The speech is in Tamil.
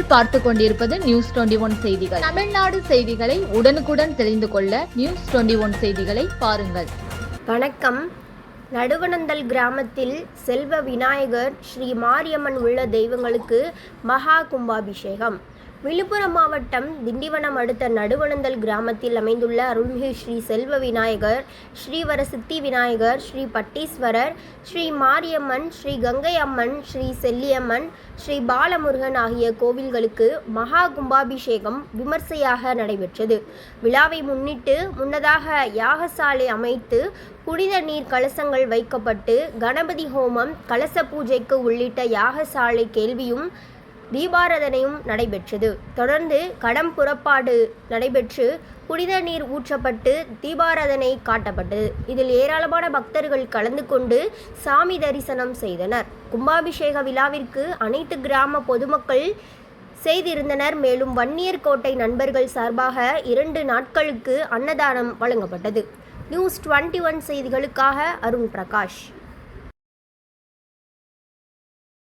நீங்கள் பார்த்து கொண்டிருப்பது நியூஸ் 21 செய்திகள். தமிழ்நாடு செய்திகளை உடனுக்குடன் தெரிந்து கொள்ள நியூஸ் 21 செய்திகளை பாருங்கள். வணக்கம். நடுவனந்தல் கிராமத்தில் செல்வ விநாயகர், ஸ்ரீ மாரியம்மன் உள்ள தெய்வங்களுக்கு மகா கும்பாபிஷேகம். விழுப்புரம் மாவட்டம் திண்டிவனம் அடுத்த நடுவனந்தல் கிராமத்தில் அமைந்துள்ள அருள்மிகு ஸ்ரீ செல்வ விநாயகர், ஸ்ரீவர சித்தி விநாயகர், ஸ்ரீ பட்டீஸ்வரர், ஸ்ரீ மாரியம்மன், ஸ்ரீ கங்கை அம்மன், ஸ்ரீ செல்லியம்மன், ஸ்ரீ பாலமுருகன் ஆகிய கோவில்களுக்கு மகா கும்பாபிஷேகம் விமர்சையாக நடைபெற்றது. விழாவை முன்னிட்டு முன்னதாக யாகசாலை அமைத்து புனித நீர் கலசங்கள் வைக்கப்பட்டு கணபதி ஹோமம், கலச பூஜைக்கு உள்ளிட்ட யாகசாலை கேள்வியும் தீபாராதனையும் நடைபெற்றது. தொடர்ந்து கடம் புறப்பாடு நடைபெற்று புனித நீர் ஊற்றப்பட்டு தீபாராதனை காட்டப்பட்டது. இதில் ஏராளமான பக்தர்கள் கலந்து கொண்டு சாமி தரிசனம் செய்தனர். கும்பாபிஷேக விழாவிற்கு அனைத்து கிராம பொதுமக்கள் செய்திருந்தனர். மேலும் வன்னியர் கோட்டை நண்பர்கள் சார்பாக 2 நாட்களுக்கு அன்னதானம் வழங்கப்பட்டது. நியூஸ் 21 செய்திகளுக்காக அருண் பிரகாஷ்.